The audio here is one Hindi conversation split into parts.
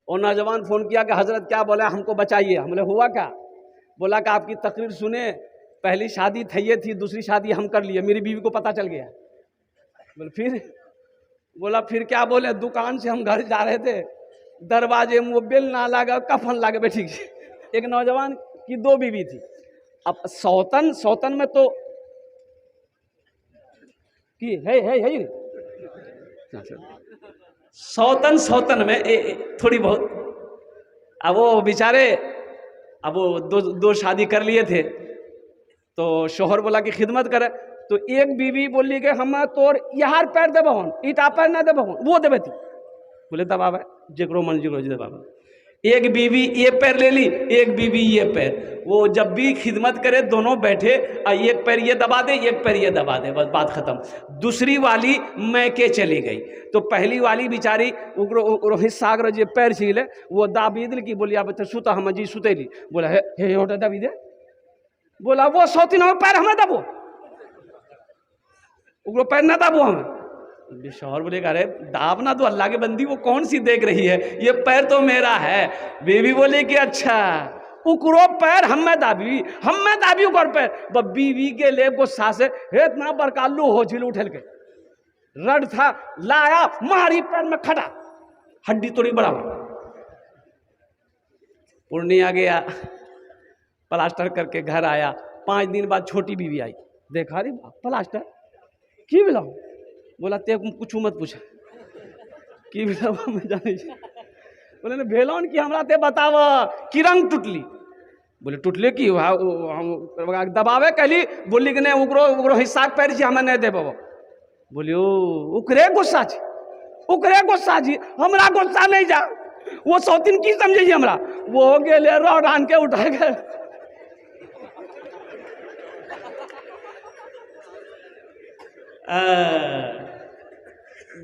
और नौजवान फोन किया कि हजरत क्या बोला, हमको बचाइए। हमने हुआ क्या? बोला कि आपकी तकरीर सुने, पहली शादी थी, दूसरी शादी हम कर लिए, मेरी बीवी को पता चल गया। बोले फिर? बोला फिर क्या बोले, दुकान से हम घर जा रहे थे, दरवाजे में वो बेल ना लगा, कफन लगे बैठी। एक नौजवान की 2 बीवी थी। अब सौतन में तो की है सौतन में थोड़ी बहुत। अब वो बेचारे, अब वो दो शादी कर लिए थे, तो शोहर बोला कि खिदमत करे। तो एक बीवी बोली कि हम तोर यार पैर दे बहन, ईटा पैर ना दे बहन, वो देवे थी। बोले दबावे जेकरो मन जिगरो जी दबावे। एक बीवी ये पैर ले ली, एक बीवी ये पैर। वो जब भी खिदमत करे दोनों बैठे, एक पैर ये दबा दे, एक पैर ये दबा दे, बस बात खत्म। दूसरी वाली मैके चली गई। तो पहली वाली बिचारी हिस्सा जे पैर छीले, वो दाबी दिल की। बोली अब तो सुता हम जी सुतेली। बोला हे ओटा दबी दे। बोला वो सौतीन पैर हमें दबो, उगरो पैर ना दबो हमें। शौहर बोलेगा अरे दाब ना, तो अल्लाह के बंदी वो कौन सी देख रही है, ये पैर तो मेरा है। बीवी बोले कि अच्छा उकरो पैर हमें दाबी उकर पैर। बीवी के ले गुस्सा से इतना बरकालू हो झिल उठल के रड था, लाया मारी पैर में खड़ा, हड्डी तोड़ी बड़ा। पूर्णिया गया, प्लास्टर करके घर आया। 5 दिन बाद छोटी बीवी आई, देखा रे प्लास्टर की मिला। बोला ते कुछ मत पूछ की मिला, मैं जाने। बोले ने भेलौन की हमरा ते बताव कि रंग टूटली। बोले टूटले की दबावे कहली। बोली कि नहीं उकरो हिस्सा पैर छी हमें नहीं देबो। बोली उकरे गुस्सा छी, हमरा गुस्सा नहीं जा। वो सौतीन की समझे हमरा, वो गेले रॉड आन के उठा के।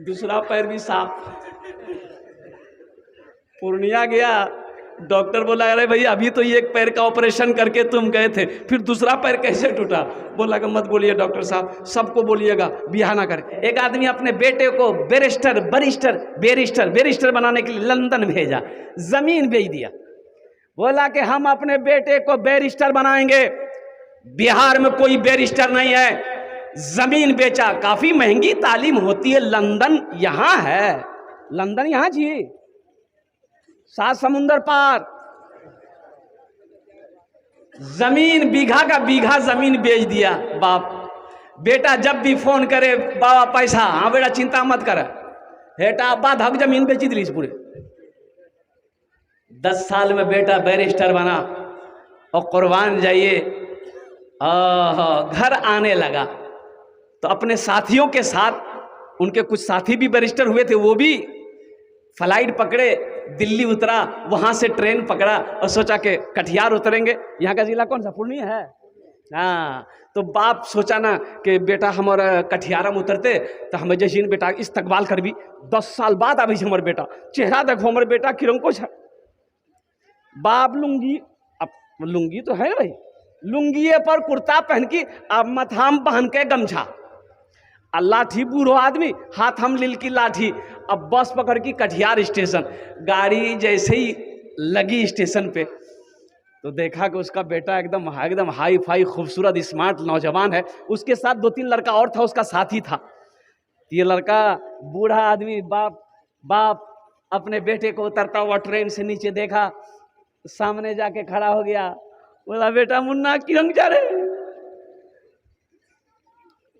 दूसरा पैर भी साफ। पूर्णिया गया, डॉक्टर बोला अरे भैया अभी तो एक पैर का ऑपरेशन करके तुम गए थे, फिर दूसरा पैर कैसे टूटा? बोला कि मत बोलिए डॉक्टर साहब, सबको बोलिएगा बियाह ना करें। एक आदमी अपने बेटे को बैरिस्टर बनाने के लिए लंदन भेजा, जमीन बेच दिया। बोला कि हम अपने बेटे को बैरिस्टर बनाएंगे। बिहार में कोई बैरिस्टर नहीं है, जमीन बेचा। काफी महंगी तालीम होती है, लंदन यहां है, लंदन यहां जी, 7 समुंदर पार। जमीन बीघा का बीघा जमीन बेच दिया बाप। बेटा जब भी फोन करे बाबा पैसा, हाँ बेटा चिंता मत कर, बेटा बाद हक जमीन बेची दिली पूरे। 10 साल में बेटा बैरिस्टर बना और कुर्बान जाइए घर आने लगा। तो अपने साथियों के साथ, उनके कुछ साथी भी बैरिस्टर हुए थे, वो भी फ्लाइट पकड़े, दिल्ली उतरा, वहां से ट्रेन पकड़ा और सोचा कि कटिहार उतरेंगे। यहाँ का जिला कौन सा? पूर्णिया है। हाँ, तो बाप सोचा ना कि बेटा हमारा कटिहार में उतरते तो हमें जैसे बेटा इस्तकबाल कर भी 10 साल बाद आबे हमारे बेटा, चेहरा देखो हमारे बेटा किरंको छा। बाप लुंगी, अब लुंगी तो है भाई, लुंगिए पर कुर्ता पहन की, अब मथाम पहन के गमछा, लाठी बूढ़ो आदमी, हाथ हम लिल की लाठी। अब बस पकड़ की कटिहार स्टेशन। गाड़ी जैसे ही लगी स्टेशन पे तो देखा कि उसका बेटा एकदम हाई फाई खूबसूरत स्मार्ट नौजवान है। उसके साथ 2-3 लड़का और था, उसका साथी था। ये लड़का बूढ़ा आदमी बाप अपने बेटे को उतरता हुआ ट्रेन से नीचे देखा, सामने जाके खड़ा हो गया, बोला बेटा मुन्ना किरंग जा रहे।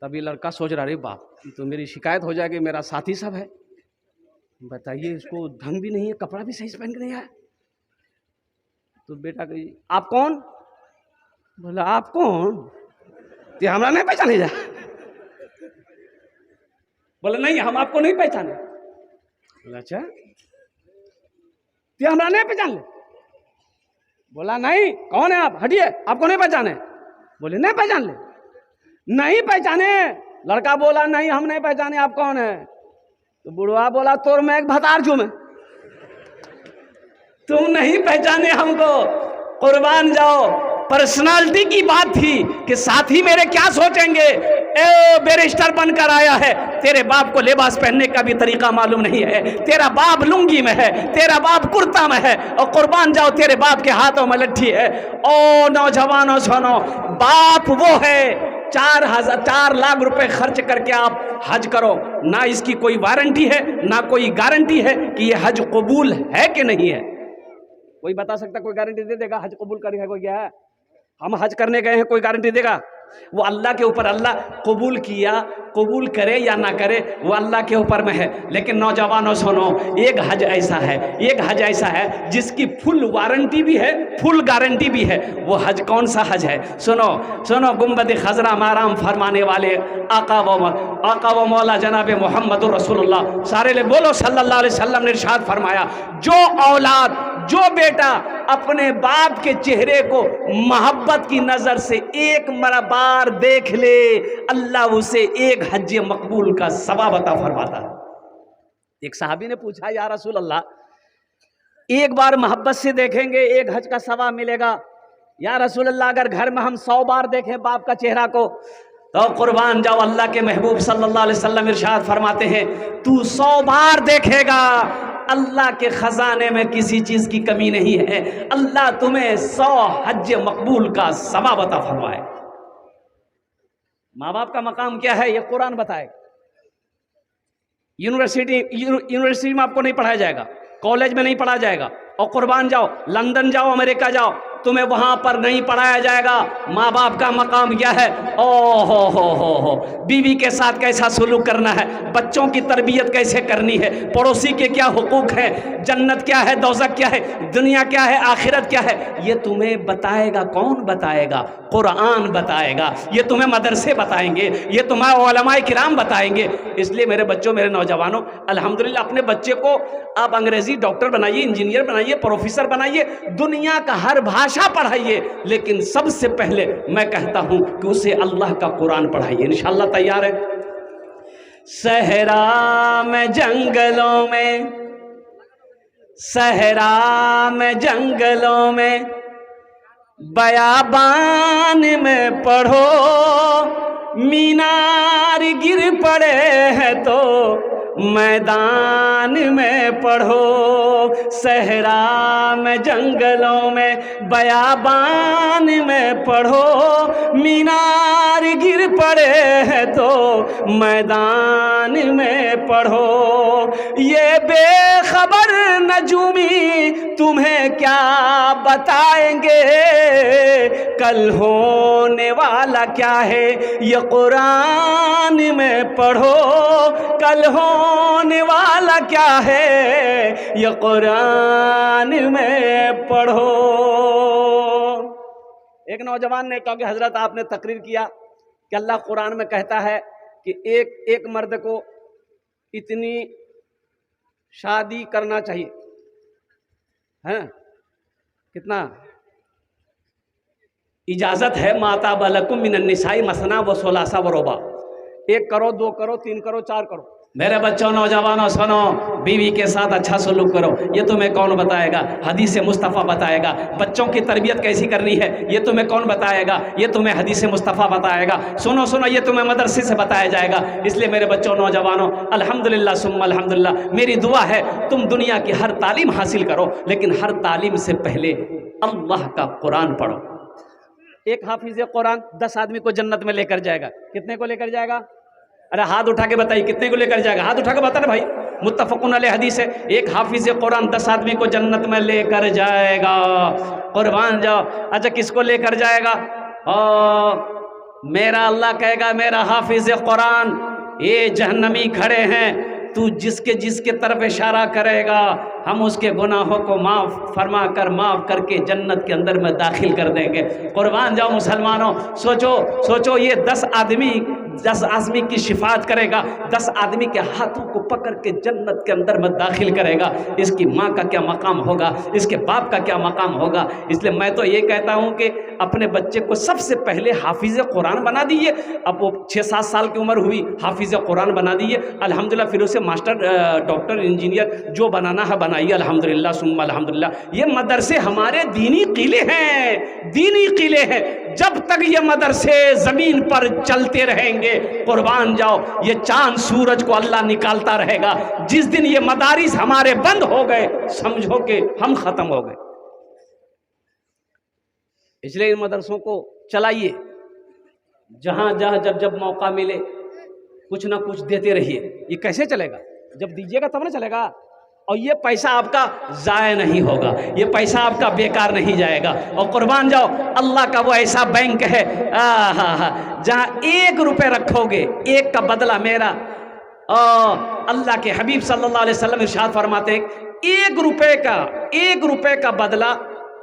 तभी लड़का सोच रहा रे बाप तो मेरी शिकायत हो जाएगी, मेरा साथी सब है, बताइए इसको ढंग भी नहीं है, कपड़ा भी सही से पहन के नहीं आया। तो बेटा कही आप कौन? बोला आप कौन? तो हमरा नहीं पहचाने जा। बोला नहीं हम आपको नहीं पहचाने। बोला अच्छा तो हमरा नहीं पहचान ले। बोला नहीं कौन है आप, हटिए, आपको नहीं पहचाने। बोले नहीं पहचान ले, नहीं पहचाने। लड़का बोला नहीं हम नहीं पहचाने, आप कौन है? तो बुढ़वा बोला तोर मैं एक भतार जो मैं, तुम नहीं पहचाने हमको, कुर्बान जाओ। पर्सनालिटी की बात थी कि साथी मेरे क्या सोचेंगे, ए बैरिस्टर बनकर आया है, तेरे बाप को लिबास पहनने का भी तरीका मालूम नहीं है, तेरा बाप लुंगी में है, तेरा बाप कुर्ता में है, और कुर्बान जाओ तेरे बाप के हाथों में लट्ठी है। ओ नौजवानों सुनो, बाप वो है 4 लाख रुपए खर्च करके आप हज करो, ना इसकी कोई वारंटी है ना कोई गारंटी है कि ये हज कबूल है कि नहीं है। कोई बता सकता, कोई गारंटी दे देगा हज कबूल करेगा? कोई क्या है? हम हज करने गए हैं, कोई गारंटी देगा? वो अल्लाह के ऊपर, अल्लाह कबूल किया, कबूल करे या ना करे वो अल्लाह के ऊपर में है। लेकिन नौजवानों सुनो, एक हज ऐसा है, एक हज ऐसा है जिसकी फुल वारंटी भी है, फुल गारंटी भी है। वो हज कौन सा हज है? सुनो सुनो, गुंबद खजरा माराम फरमाने वाले आका व मौला जनाब मोहम्मद रसूलुल्लाह सारे ले बोलो सल्लल्लाहु अलैहि वसल्लम ने इरशाद फरमाया, जो औलाद, जो बेटा अपने बाप के चेहरे को मोहब्बत की नजर से एक बार देख ले, अल्लाह उसे एक हज मकबूल का सवाब अता फरमाता है। एक सहाबी ने पूछा, या रसूल अल्लाह, एक बार मोहब्बत से देखेंगे एक हज का सवाब मिलेगा? या रसूल अल्लाह, अगर घर में हम 100 बार देखें बाप का चेहरा को तो कुर्बान जाओ, अल्लाह के महबूब सल्लल्लाहु अलैहि वसल्लम इरशाद फरमाते हैं, तू 100 बार देखेगा, अल्लाह के खजाने में किसी चीज की कमी नहीं है, अल्लाह तुम्हें 100 हज मकबूल का सवाब अता फरमाए। माँ बाप का मकाम क्या है ये कुरान बताए। यूनिवर्सिटी में आपको नहीं पढ़ाया जाएगा, कॉलेज में नहीं पढ़ाया जाएगा, और कुर्बान जाओ लंदन जाओ, अमेरिका जाओ, तुम्हें वहां पर नहीं पढ़ाया जाएगा माँ बाप का मकाम क्या है। ओ हो, बीवी के साथ कैसा सलूक करना है, बच्चों की तरबियत कैसे करनी है, पड़ोसी के क्या हुकूक है, जन्नत क्या है, दोज़ख क्या है, दुनिया क्या है, आखिरत क्या है, ये तुम्हें बताएगा। कौन बताएगा? कुरान बताएगा। ये तुम्हें मदरसे बताएंगे, ये तुम्हें उलमाए किराम बताएंगे। इसलिए मेरे बच्चों, मेरे नौजवानों, अल्हम्दुलिल्लाह अपने बच्चे को आप अंग्रेजी डॉक्टर बनाइए, इंजीनियर बनाइए, प्रोफेसर बनाइए, दुनिया का हर भाषा पढ़ाइए, लेकिन सबसे पहले मैं कहता हूं कि उसे अल्लाह का कुरान पढ़ाइए। इंशाअल्लाह तैयार है? सहरा में जंगलों में, सहरा में जंगलों में, बयाबान में पढ़ो, मीनार गिर पड़े हैं तो मैदान में पढ़ो। सहरा में जंगलों में, बयाबान में पढ़ो, मीनार गिर पड़े हैं तो मैदान में पढ़ो। ये बेखबर नजूमी तुम्हें क्या बताएंगे, कल होने वाला क्या है ये कुरान में पढ़ो, कल होने वाला क्या है ये कुरान में पढ़ो। एक नौजवान ने कहा कि हजरत आपने तकरीर किया कि अल्लाह कुरान में कहता है कि एक मर्द को इतनी शादी करना चाहिए, है कितना इजाजत है, माता बलकुम मिनन निसाई मसना व सोलासा व रोबा, 1 करो 2 करो 3 करो 4 करो। मेरे बच्चों, नौजवानों सुनो, बीवी के साथ अच्छा सलूक करो, ये तुम्हें कौन बताएगा? हदीस मुस्तफ़ा बताएगा। बच्चों की तरबियत कैसी करनी है ये तुम्हें कौन बताएगा? ये तुम्हें हदीस मुस्तफ़ा बताएगा। सुनो सुनो, ये तुम्हें मदरसे से बताया जाएगा। इसलिए मेरे बच्चों, नौजवानों, अल्हम्दुलिल्लाह सुम्मा अल्हम्दुलिल्लाह, मेरी दुआ है तुम दुनिया की हर तालीम हासिल करो, लेकिन हर तालीम से पहले अल्लाह का कुरान पढ़ो। एक हाफिज कुरान 10 आदमी को जन्नत में लेकर जाएगा। कितने को लेकर जाएगा? अरे हाथ उठा के बताइए कितने को लेकर जाएगा? हाथ उठा के बता ना भाई, मुत्तफ़क़ुन अलैह हदीस है, एक हाफिज कुरान 10 आदमी को जन्नत में लेकर जाएगा। कुर्बान जाओ। अच्छा, किसको लेकर जाएगा? मेरा अल्लाह कहेगा, मेरा हाफिज कुरान, ये जहन्नमी खड़े हैं, तू जिसके तरफ इशारा करेगा हम उसके गुनाहों को माफ़ करके जन्नत के अंदर में दाखिल कर देंगे। कुर्बान जाओ मुसलमानों, सोचो ये 10 आदमी की शिफात करेगा, 10 आदमी के हाथों को पकड़ के जन्नत के अंदर में दाखिल करेगा। इसकी माँ का क्या मकाम होगा, इसके बाप का क्या मकाम होगा। इसलिए मैं तो ये कहता हूँ कि अपने बच्चे को सबसे पहले हाफिज़ कुरान बना दीजिए। अब वो 6-7 साल की उम्र हुई, हाफिज़ कुरान बना दीजिए, अल्हम्दुलिल्लाह। फिर उसे मास्टर, डॉक्टर, इंजीनियर जो बनाना है बनाइए, अल्हम्दुलिल्लाह सुम्मा अल्हम्दुलिल्लाह। ये मदरसे हमारे दीनी किले हैं, दीनी किले हैं। जब तक ये मदरसे जमीन पर चलते रहेंगे, कुर्बान जाओ, ये चांद सूरज को अल्लाह निकालता रहेगा। जिस दिन ये मदारिस हमारे बंद हो गए, समझो कि हम खत्म हो गए। इसलिए इन मदरसों को चलाइए, जहां जहां जब जब मौका मिले कुछ ना कुछ देते रहिए। ये कैसे चलेगा? जब दीजिएगा तब ना चलेगा। और ये पैसा आपका ज़ाया नहीं होगा, ये पैसा आपका बेकार नहीं जाएगा। और कुर्बान जाओ, अल्लाह का वो ऐसा बैंक है जहाँ 1 रुपये रखोगे, 1 का बदला मेरा। अल्लाह के हबीब सल्लल्लाहु अलैहि वसल्लम इरशाद फरमाते हैं, 1 रुपये का बदला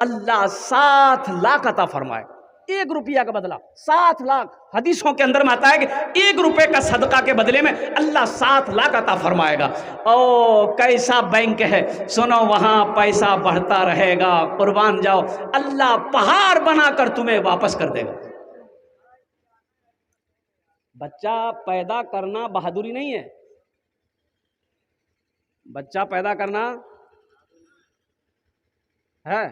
अल्लाह 7 लाख अता फरमाए। 1 रुपया का बदला 7 लाख। हदीसों के अंदर में आता है कि 1 रुपये का सदका के बदले में अल्लाह 7 लाख अता फरमाएगा। ओ कैसा बैंक है, सुनो, वहां पैसा बढ़ता रहेगा। कुर्बान जाओ, अल्लाह पहाड़ बनाकर तुम्हें वापस कर देगा। बच्चा पैदा करना बहादुरी नहीं है, बच्चा पैदा करना है,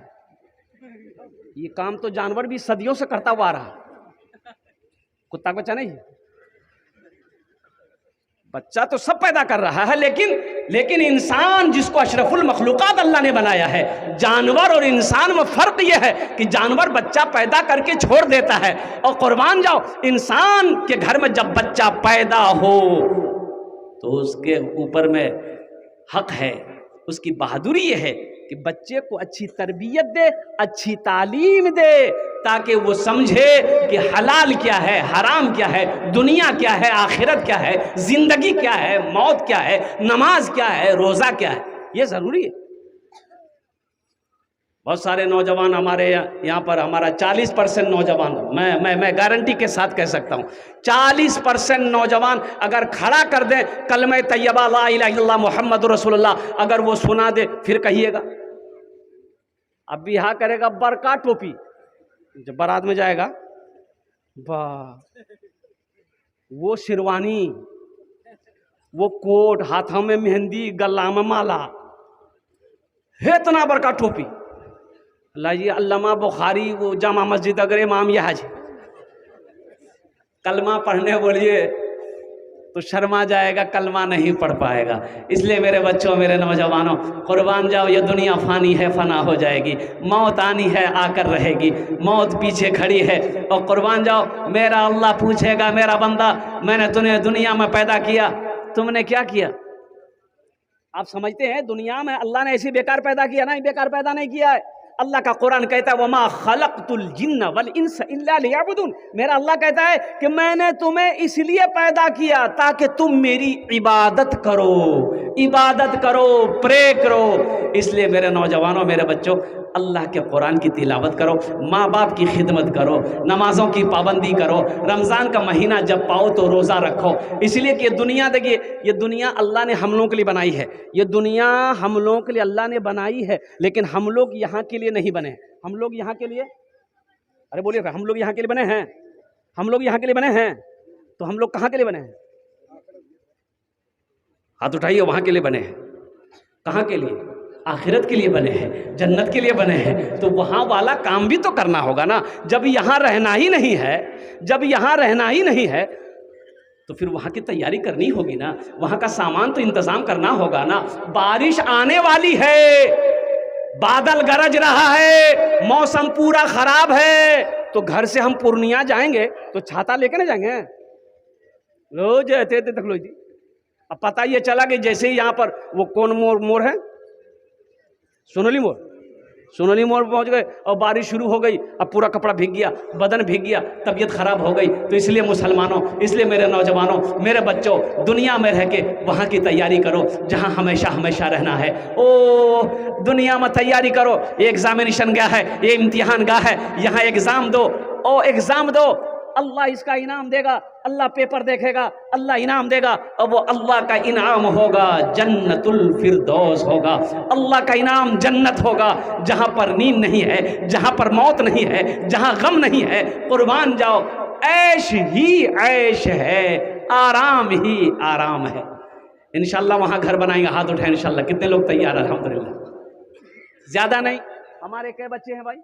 ये काम तो जानवर भी सदियों से करता हुआ आ रहा। कुत्ता का बच्चा नहीं, बच्चा तो सब पैदा कर रहा है, लेकिन इंसान जिसको अशरफुल मखलूकात अल्लाह ने बनाया है, जानवर और इंसान में फर्क यह है कि जानवर बच्चा पैदा करके छोड़ देता है, और कुर्बान जाओ, इंसान के घर में जब बच्चा पैदा हो तो उसके ऊपर में हक है, उसकी बहादुरी यह है कि बच्चे को अच्छी तरबियत दे, अच्छी तालीम दे, ताकि वो समझे कि हलाल क्या है, हराम क्या है, दुनिया क्या है, आखिरत क्या है, जिंदगी क्या है, मौत क्या है, नमाज क्या है, रोज़ा क्या है। ये ज़रूरी है। बहुत सारे नौजवान हमारे यहाँ पर, हमारा 40% नौजवान, मैं गारंटी के साथ कह सकता हूँ, 40% नौजवान अगर खड़ा कर दें कलमे तैयबा ला इलाहा इल्लल्लाह मुहम्मद रसूलुल्लाह, अगर वो सुना दे, फिर कहिएगा। अब भी यहाँ करेगा बरका टोपी, जब बारात में जाएगा, वाह, वो शेरवानी, वो कोट, हाथों में मेहंदी, गला में माला, है इतना बरका टोपी। लाइए अल्लामा बुखारी, वो जामा मस्जिद अगर इमाम यहाज कलमा पढ़ने बोलिए तो शर्मा जाएगा, कलमा नहीं पढ़ पाएगा। इसलिए मेरे बच्चों, मेरे नौजवानों, कुर्बान जाओ, ये दुनिया फानी है, फना हो जाएगी, मौत आनी है, आकर रहेगी, मौत पीछे खड़ी है। और कुर्बान जाओ, मेरा अल्लाह पूछेगा, मेरा बंदा, मैंने तुम्हें दुनिया में पैदा किया, तुमने क्या किया? आप समझते हैं दुनिया में अल्लाह ने ऐसी बेकार पैदा किया? नहीं, बेकार पैदा नहीं किया है। अल्लाह का कुरान कहता है, वमा खलक़तुल जिन्न वल इंस इल्ला लियअबुदून। मेरा अल्लाह कहता है कि मैंने तुम्हें इसलिए पैदा किया ताकि तुम मेरी इबादत करो, प्रे करो। इसलिए मेरे नौजवानों, मेरे बच्चों, अल्लाह के कुरान की तिलावत करो, माँ बाप की खिदमत करो, नमाज़ों की पाबंदी करो, रमज़ान का महीना जब पाओ तो रोज़ा रखो। इसलिए कि ये दुनिया, देखिए, ये दुनिया अल्लाह ने हम लोगों के लिए बनाई है, ये दुनिया हम लोगों के लिए अल्लाह ने बनाई है, लेकिन हम लोग यहाँ के लिए नहीं बने। हम लोग यहाँ के लिए, अरे बोलिए, हम लोग यहाँ के लिए बने हैं? हम लोग यहाँ के लिए बने हैं, तो हम लोग कहाँ के लिए बने हैं? हाथ उठाइए, वहाँ के लिए बने हैं। कहाँ के लिए? आखिरत के लिए बने हैं, जन्नत के लिए बने हैं। तो वहाँ वाला काम भी तो करना होगा ना। जब यहाँ रहना ही नहीं है, जब यहाँ रहना ही नहीं है, तो फिर वहाँ की तैयारी करनी होगी ना, वहाँ का सामान तो इंतज़ाम करना होगा ना। बारिश आने वाली है, बादल गरज रहा है, मौसम पूरा खराब है, तो घर से हम पूर्णिया जाएंगे तो छाता लेके ना जाएंगे? रोज तक लो जी। अब पता ये चला कि जैसे ही यहाँ पर वो कौन मोर है, सोनली मोड़ पहुंच गए और बारिश शुरू हो गई, अब पूरा कपड़ा भीग गया, बदन भीग गया, तबीयत खराब हो गई। तो इसलिए मुसलमानों, इसलिए मेरे नौजवानों, मेरे बच्चों, दुनिया में रह के वहाँ की तैयारी करो जहाँ हमेशा हमेशा रहना है। ओ दुनिया में तैयारी करो, ये एग्जामिनेशन गया है, ये इम्तिहान गया है, यहाँ एग्ज़ाम दो, ओ एग्ज़ाम दो, अल्लाह इसका इनाम देगा, अल्लाह पेपर देखेगा, अल्लाह इनाम देगा, और वो अल्लाह का इनाम होगा जन्नतुल फिरदौस होगा। अल्लाह का इनाम जन्नत होगा, जहाँ पर नींद नहीं है, जहाँ पर मौत नहीं है, जहाँ गम नहीं है। कुर्बान जाओ, ऐश ही ऐश है, आराम ही आराम है। इंशाल्लाह वहाँ घर बनाएंगे। हाथ उठाए इंशाल्लाह। कितने लोग तैयार हैं? अल्हम्दुलिल्लाह। ज़्यादा नहीं, हमारे क्या बच्चे हैं भाई?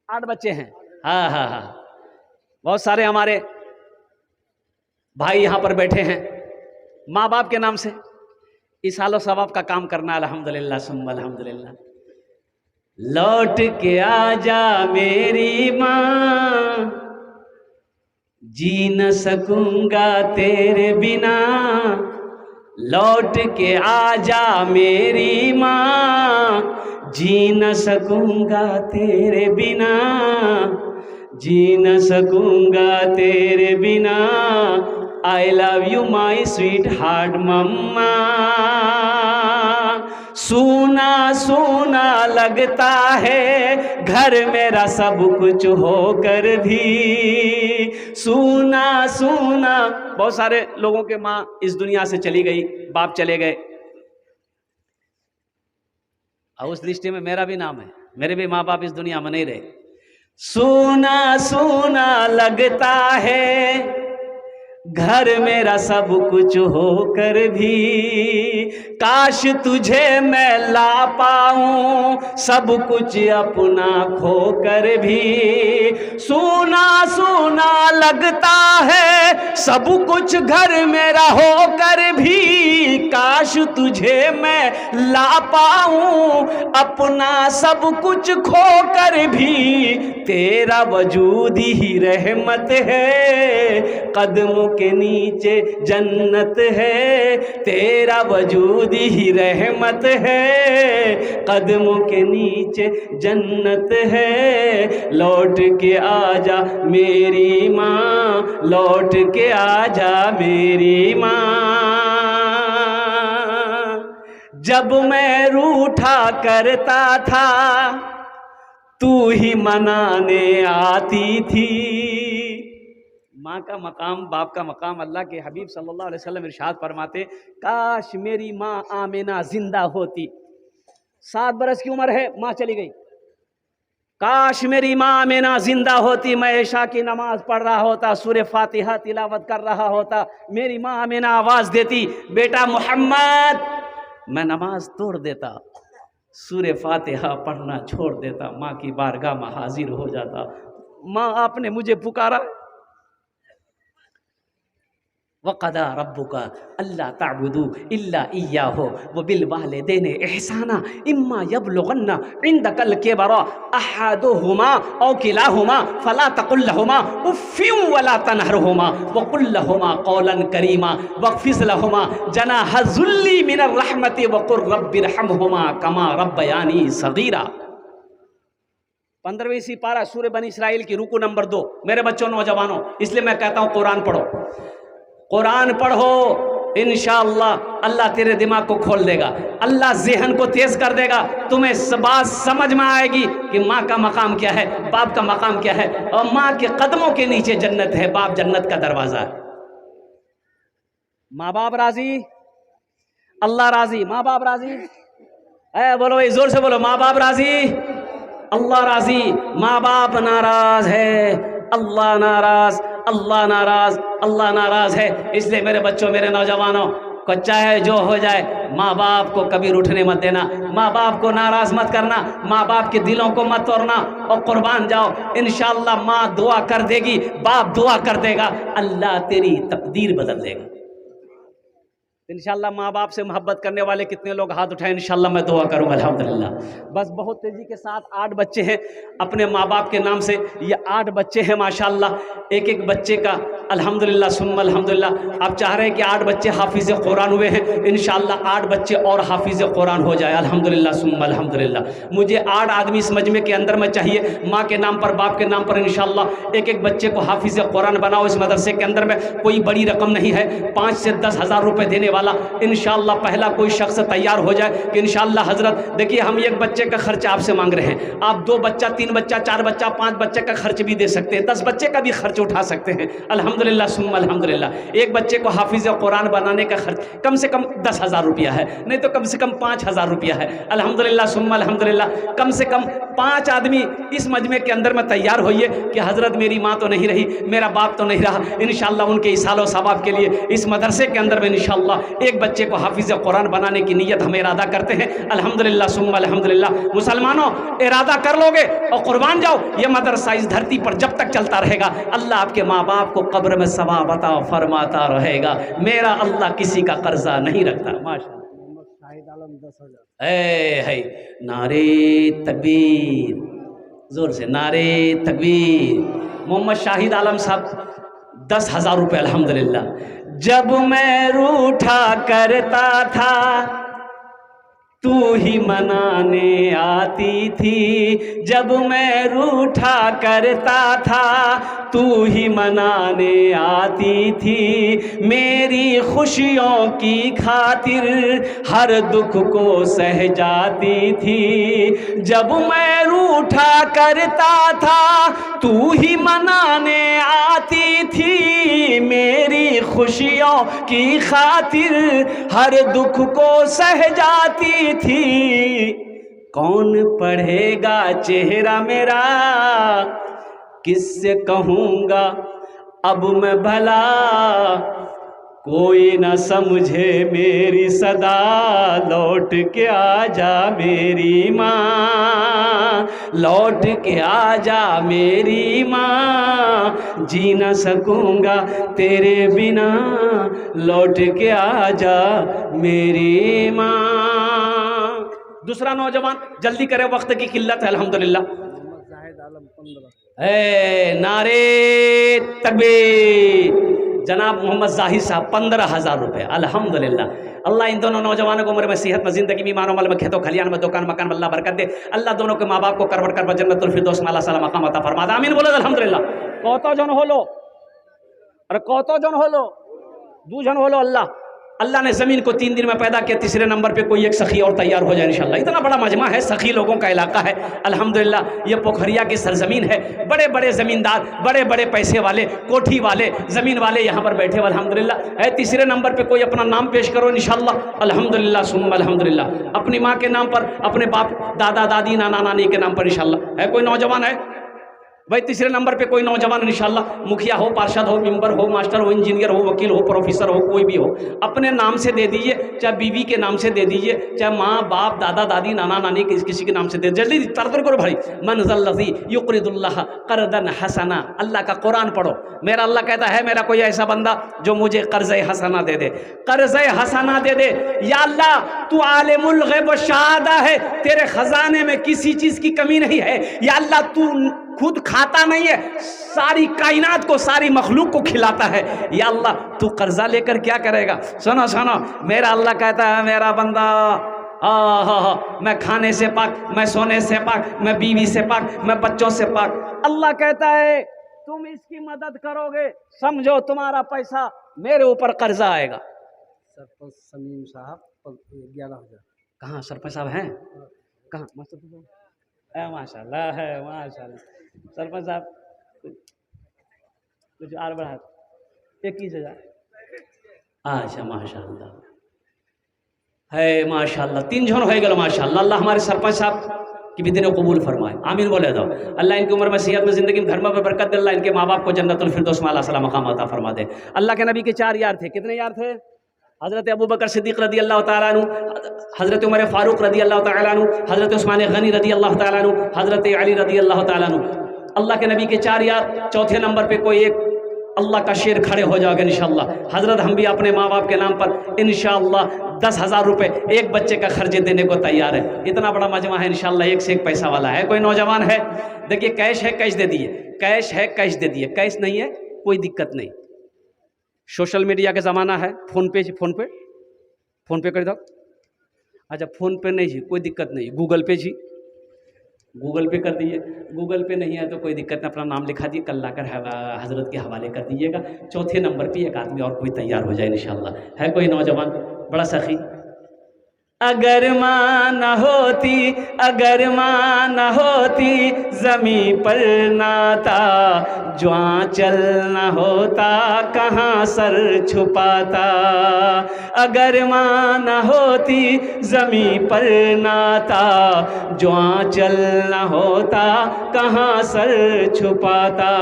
8 बच्चे हैं। हाँ हाँ हाँ, बहुत सारे हमारे भाई यहाँ पर बैठे हैं, माँ बाप के नाम से इसालो सवाब का काम करना। अल्हम्दुलिल्लाह सुम्मा अल्हम्दुलिल्लाह। लौट के आजा मेरी माँ, जी न सकूंगा तेरे बिना। लौट के आजा मेरी माँ, जी न सकूंगा तेरे बिना। जी न सकूंगा तेरे बिना। I love you my sweetheart mama. सूना सूना लगता है घर मेरा सब कुछ होकर भी। सूना सूना, बहुत सारे लोगों के माँ इस दुनिया से चली गई, बाप चले गए, और उस लिस्ट में मेरा भी नाम है, मेरे भी माँ बाप इस दुनिया में नहीं रहे। सूना सूना लगता है घर मेरा सब कुछ होकर भी। काश तुझे मैं ला पाऊं सब कुछ अपना खोकर भी। सूना सूना लगता है सब कुछ घर मेरा होकर भी। काश तुझे मैं ला पाऊं अपना सब कुछ खोकर भी। तेरा वजूद ही रहमत है, कदमों के नीचे जन्नत है। तेरा वजूद ही रहमत है, कदमों के नीचे जन्नत है। लौट के आजा मेरी माँ, लौट के आजा मेरी माँ। जब मैं रूठा करता था तू ही मनाने आती थी। माँ का मकाम, बाप का मकाम, अल्लाह के हबीब सल्लल्लाहु अलैहि वसल्लम इरशाद फरमाते, काश मेरी माँ आमिना जिंदा होती। 7 बरस की उम्र है, माँ चली गई। काश मेरी माँ आमिना जिंदा होती, मैं इशा की नमाज पढ़ रहा होता, सूरे फातिहा तिलावत कर रहा होता। मेरी माँ आमिना आवाज देती, बेटा मोहम्मद। मैं नमाज तोड़ देता, सूरे फातिहा पढ़ना छोड़ देता, माँ की बारगाह में हाजिर हो जाता। माँ आपने मुझे पुकारा। वक़दा रब्बुका अल्ला ताबुदू इल्ला इय्याहु व बिल वालिदैनि इहसाना इम्मा यबलुगन्ना इंदकल किबरा अहदुहुमा औ किलाहुमा फला तकुल लहुमा उफ़्फिन वला तनहरहुमा व कुल लहुमा क़ौलन करीमा वक़्फ़िज़ लहुमा जनाह ज़ुल्ली मिनर रहमति व क़ुर रब्बिरहमहुमा कमा रब्बयानी सग़ीरा। 15वीं सिपारा सूरह बनी इसराइल की रुकू नंबर 2। मेरे बच्चों, नौजवानों, इसलिए मैं कहता हूँ कुरान पढ़ो, कुरान पढ़ो। इंशाअल्लाह अल्लाह तेरे दिमाग को खोल देगा, अल्लाह ज़हन को तेज कर देगा। तुम्हें बात समझ में आएगी कि माँ का मकाम क्या है, बाप का मकाम क्या है। और माँ के कदमों के नीचे जन्नत है, बाप जन्नत का दरवाजा है। माँ बाप राजी, अल्लाह राजी। माँ बाप राजी, बोलो भाई, जोर से बोलो, माँ बाप राजी, अल्लाह राजी। माँ बाप नाराज है, अल्लाह नाराज, अल्लाह नाराज, अल्लाह नाराज है। इसलिए मेरे बच्चों, मेरे नौजवानों को, चाहे जो हो जाए, माँ बाप को कभी रूठने मत देना, माँ बाप को नाराज मत करना, माँ बाप के दिलों को मत तोड़ना और कुर्बान जाओ। इंशाअल्लाह माँ दुआ कर देगी, बाप दुआ कर देगा, अल्लाह तेरी तकदीर बदल देगा। इंशाअल्लाह माँ बाप से मोहब्बत करने वाले कितने लोग हाथ उठाएं, इंशाअल्लाह मैं दुआ करूँगा। अल्हम्दुलिल्लाह। बस बहुत तेज़ी के साथ 8 बच्चे हैं अपने माँ बाप के नाम से। ये 8 बच्चे हैं माशाअल्लाह, एक एक बच्चे का अल्हम्दुलिल्लाह सुम्मा अल्हम्दुलिल्लाह। आप चाह रहे हैं कि 8 बच्चे हाफिज़ कुरान हुए हैं, इंशाअल्लाह 8 बच्चे और हाफिज़ कुरान हो जाए, अल्हम्दुलिल्लाह सुम्मा अल्हम्दुलिल्लाह। मुझे 8 आदमी इस मजमे के अंदर में चाहिए, माँ के नाम पर, बाप के नाम पर। इंशाअल्लाह एक एक बच्चे को हाफिज़ कुरान बनाओ। इस मदरसे के अंदर में कोई बड़ी रकम नहीं है, 5 से 10 हज़ार रुपये देने वाला इंशाअल्लाह पहला कोई शख्स तैयार हो जाए कि इंशाअल्लाह हजरत, देखिए हम एक बच्चे का खर्च आपसे मांग रहे हैं, आप 2 बच्चा, 3 बच्चा, 4 बच्चा, 5 बच्चे का खर्च भी दे सकते हैं, 10 बच्चे का भी खर्च उठा सकते हैं। अल्हम्दुलिल्लाह सुम्मा अल्हम्दुलिल्लाह। एक बच्चे को हाफिज़ कुरान बनाने का खर्च कम से कम 10,000 रुपया है, नहीं तो कम से कम 5,000 रुपया है। अल्हम्दुलिल्लाह सुम्मा अल्हम्दुलिल्लाह। कम से कम 5 आदमी इस मजमे के अंदर में तैयार होइए कि हजरत मेरी माँ तो नहीं रही, मेरा बाप तो नहीं रहा, इंशाअल्लाह उनके इसालो सवाब के लिए इस मदरसे के अंदर में इंशाअल्लाह एक बच्चे को हाफिज़ कुरान बनाने की नीयत हम इरादा करते हैं। अल्हम्दुलिल्लाह सुम्मा अल्हम्दुलिल्लाह। मुसलमानों, इरादा कर लोगे और कुर्बान जाओ, ये मदरसा इस धरती पर जब तक चलता रहेगा अल्लाह आपके माँ बाप को कब्र में सवाब अता फरमाता रहेगा। मेरा अल्लाह किसी का कर्जा नहीं रखता। माशाअल्लाह। शाहिद आलम 10,000। है नारे तकबीर, जोर से नारे तकबीर। मोहम्मद शाहिद आलम साहब 10,000 रुपये अल्हम्दुलिल्लाह। जब मैं रूठा करता था तू ही मनाने आती थी, जब मैं रूठा करता था तू ही मनाने आती थी, मेरी खुशियों की खातिर हर दुख को सह जाती थी। जब मैं रूठा करता था तू ही मनाने आती थी, मेरी खुशियों की खातिर हर दुख को सह जाती थी। कौन पढ़ेगा चेहरा मेरा, किससे कहूँगा अब मैं भला, कोई न समझे मेरी सदा, लौट के आजा मेरी माँ, लौट के आजा मेरी माँ, जी न सकूँगा तेरे बिना, लौट के आजा मेरी माँ। दूसरा नौजवान जल्दी करे, वक्त की किल्लत है। अल्हम्दुलिल्लाह। नारे तकबीर। जनाब मोहम्मद जाहिद साहब 15,000 रुपये। अल्हम्दुलिल्लाह। अल्लाह इन दोनों नौजवानों को उम्र में, सेहत में, जिंदगी में, ईमान अमल में, खेतों खलियान में, दुकान मकान में अल्लाह बरकत दे। अल्लाह दोनों के माँ बाप को करवट कर जन्नतुल फिरदौस में अल्लाह सलाम मकाम अता फरमा दे। आमीन बोलो अल्हम्दुलिल्लाह। कौतो जन होलो, अरे कौतो जन होलो, दू जन होलो। अल्लाह ने ज़मीन को 3 दिन में पैदा किया। तीसरे नंबर पे कोई एक सखी और तैयार हो जाए इंशाल्लाह। इतना बड़ा मजमा है, सखी लोगों का इलाका है अल्हम्दुलिल्लाह। ये पोखरिया की सरजमीन है। बड़े बड़े ज़मींदार, बड़े बड़े पैसे वाले, कोठी वाले, ज़मीन वाले यहाँ पर बैठे हुए अल्हम्दुलिल्लाह है। तीसरे नंबर पे कोई अपना नाम पेश करो इंशाल्लाह। अल्हम्दुलिल्लाह सुम्मा अल्हम्दुलिल्लाह। अपनी माँ के नाम पर, अपने बाप दादा दादी नाना नानी के नाम पर इंशाल्लाह है। कोई नौजवान है भाई? तीसरे नंबर पे कोई नौजवान इंशाल्लाह, मुखिया हो, पार्षद हो, मेंबर हो, मास्टर हो, इंजीनियर हो, वकील हो, प्रोफेसर हो, कोई भी हो, अपने नाम से दे दीजिए, चाहे बीवी के नाम से दे दीजिए, चाहे माँ बाप दादा दादी नाना नानी किसी के नाम से दे। जल्दी तरतर करो भाई। मन ज़ल्लज़ी युक़रिदुल्लाह क़र्ज़न हसना। अल्लाह का कुरान पढ़ो। मेरा अल्लाह कहता है मेरा कोई ऐसा बंदा जो मुझे कर्ज़े हसना दे दे, कर्ज़े हसना दे दे। या अल्लाह तू आलिमुल ग़ैब व शहादा है, तेरे ख़जाने में किसी चीज़ की कमी नहीं है। या अल्लाह तू खुद खाता नहीं है, सारी कायनात को, सारी मखलूक को खिलाता है। या अल्लाह तू कर्जा लेकर क्या करेगा? सुनो सुनो, मेरा अल्लाह कहता है मेरा बंदा मैं खाने से पाक, मैं सोने से पाक, मैं बीवी से पाक, मैं बच्चों से पाक। अल्लाह कहता है तुम इसकी मदद करोगे, समझो तुम्हारा पैसा मेरे ऊपर कर्जा आएगा। सरपंच समीम साहब 11,000। कहाँ सरपंच साहब हैं? कहाँ? माशाल्लाह है, माशाल्लाह। सरपंच साहब कुछ और बढ़ा 21,000। अच्छा माशाल्लाह है, माशाल्लाह। 3 जन हो गए माशाल्लाह। अल्लाह हमारे सरपंच साहब की भी दिनों कबूल फरमाए। आमीन बोले दो। अल्लाह इनकी उम्र में, सेहत में, जिंदगी में, घर में बरकत दे। अल्लाह इनके माँ बाप को जन्नतुल फिरदौस में अल्लाह सलाम मकाम अता फरमा दे। अल्लाह के नबी के 4 यार थे। कितने यार थे? हज़रत अबू बकर सिद्दीक़ रदी अल्लाह तआला अन्हु, हज़रत उमर फ़ारूक रदी अल्लाह तआला अन्हु, हज़रत उस्मान गनी रदी अल्लाह तआला अन्हु, हज़रत अली रदी अल्लाह तआला अन्हु। अल्लाह के नबी के 4 यार। चौथे नंबर पे कोई एक अल्लाह का शेर खड़े हो जाओगे इंशाअल्लाह। हज़रत हम भी अपने माँ बाप के नाम पर इंशाअल्लाह 10,000 रुपये एक बच्चे का खर्चे देने को तैयार है। इतना बड़ा मजमा है इंशाअल्लाह, एक से एक पैसा वाला है। कोई नौजवान है? देखिए कैश है, कैश दे दिए, कैश है, कैश दे दिए, कैश नहीं है कोई दिक्कत नहीं। सोशल मीडिया का ज़माना है, फ़ोन पे कर दो। अच्छा फ़ोन पे नहीं जी, कोई दिक्कत नहीं, गूगल पे जी, गूगल पे कर दीजिए। गूगल पे नहीं है तो कोई दिक्कत नहीं, अपना नाम लिखा दिए, कल लाकर हज़रत के हवाले कर दीजिएगा। चौथे नंबर पे एक आदमी और कोई तैयार हो जाए इंशाअल्लाह। है कोई नौजवान बड़ा सखी? अगर माँ न होती, अगर माँ न होती ज़मीं पर नाता, जो आँचल न होता कहाँ सर छुपाता। अगर माँ न होती ज़मीं पर नाता, जो आँचल न होता कहाँ सर छुपाता।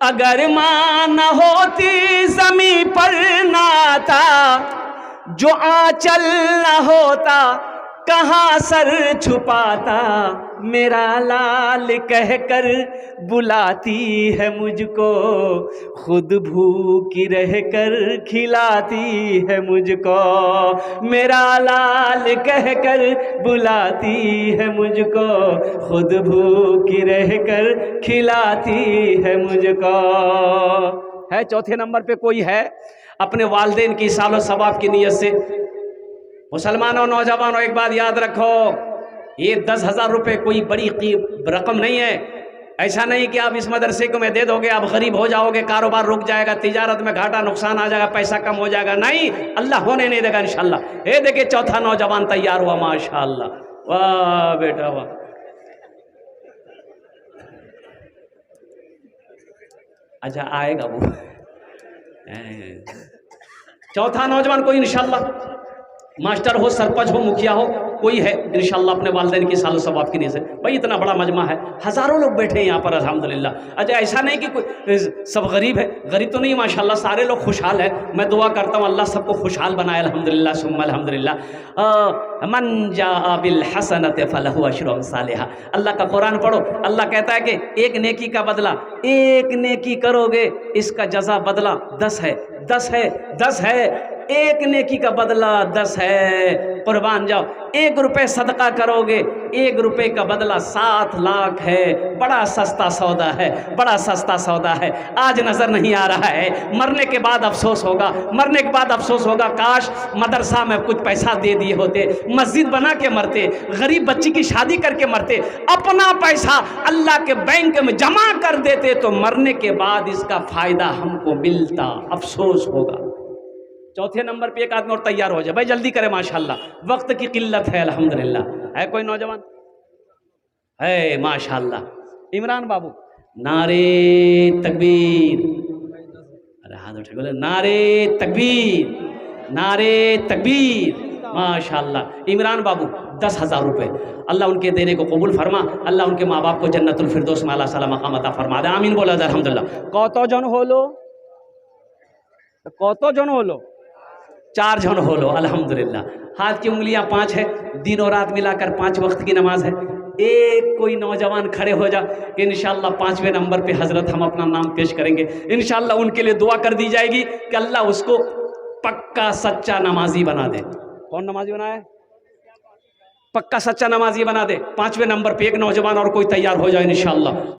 अगर माँ न होती ज़मीं पर ना आता, जो आंचल न होता कहाँ सर छुपाता, मेरा लाल कहकर बुलाती है मुझको, खुद भूखी रहकर खिलाती है मुझको, मेरा लाल कहकर बुलाती है मुझको, खुद भूखी रहकर खिलाती है मुझको। है चौथे नंबर पे कोई है अपने वालिदैन की सालो सवाब की नीयत से। मुसलमानों, नौजवानों, एक बात याद रखो, ये 10,000 रुपये कोई बड़ी रकम नहीं है। ऐसा नहीं कि आप इस मदरसे को मैं दे दोगे आप गरीब हो जाओगे, कारोबार रुक जाएगा, तिजारत में घाटा नुकसान आ जाएगा, पैसा कम हो जाएगा। नहीं, अल्लाह होने नहीं देगा इंशाल्लाह। ये देखिए चौथा नौजवान तैयार हुआ, माशाअल्लाह, वाह बेटा वाह। अच्छा आएगा वो चौथा नौजवान कोई इंशाल्लाह मास्टर हो, सरपंच हो, मुखिया हो, कोई है इंशाल्लाह अपने वालिदैन की सालो सवाब की नीयत से। भाई इतना बड़ा मजमा है, हज़ारों लोग बैठे हैं यहाँ पर अल्हम्दुलिल्लाह। अच्छा ऐसा नहीं कि कोई सब गरीब है, गरीब तो नहीं, माशाल्लाह सारे लोग खुशहाल है। मैं दुआ करता हूँ अल्लाह सबको खुशहाल बनाए अल्हम्दुलिल्लाह सुम्मा अल्हम्दुलिल्लाह। मन जाअ बिल हसनति फलहु अशरु अम्सालिहा। अल्लाह का कुरान पढ़ो, अल्लाह कहता है कि एक नेकी का बदला, एक नेकी करोगे इसका जज़ा बदला 10 है, 10 है, 10 है। एक नेकी का बदला 10 है। कुर्बान जाओ, 1 रुपये सदका करोगे, 1 रुपये का बदला 7 लाख है। बड़ा सस्ता सौदा है, बड़ा सस्ता सौदा है। आज नज़र नहीं आ रहा है, मरने के बाद अफसोस होगा, मरने के बाद अफसोस होगा। काश मदरसा में कुछ पैसा दे दिए होते, मस्जिद बना के मरते, गरीब बच्ची की शादी करके मरते, अपना पैसा अल्लाह के बैंक में जमा कर देते तो मरने के बाद इसका फ़ायदा हमको मिलता। अफसोस होगा। चौथे नंबर पे एक आदमी और तैयार हो जाए, भाई जल्दी करें, माशाल्लाह वक्त की किल्लत है अल्हम्दुलिल्लाह। है कोई नौजवान? है माशाल्लाह। इमरान बाबू, नारे तकबीर, अरे हाथ उठे बोले नारे तकबीर, नारे तकबीर, माशाल्लाह। इमरान बाबू 10,000 रुपये, अल्लाह उनके देने को कबूल फरमा, अल्लाह उनके माँ बाप को जन्नतुल फिरदौस में अल्लाह सला मकाम अता फरमा दे, आमीन बोला अल्हम्दुलिल्लाह। कत जन होलो, कत जन होलो? 4 जन हो लो अल्हम्दुलिल्लाह। हाथ की उंगलियां 5 है, दिन और रात मिलाकर 5 वक्त की नमाज है। एक कोई नौजवान खड़े हो जा कि इंशाल्लाह 5वें नंबर पे हजरत हम अपना नाम पेश करेंगे, इंशाल्लाह उनके लिए दुआ कर दी जाएगी कि अल्लाह उसको पक्का सच्चा नमाजी बना दे। कौन नमाजी बनाए? पक्का सच्चा नमाजी बना दे। 5वें नंबर पे एक नौजवान और कोई तैयार हो जाए इंशाल्लाह।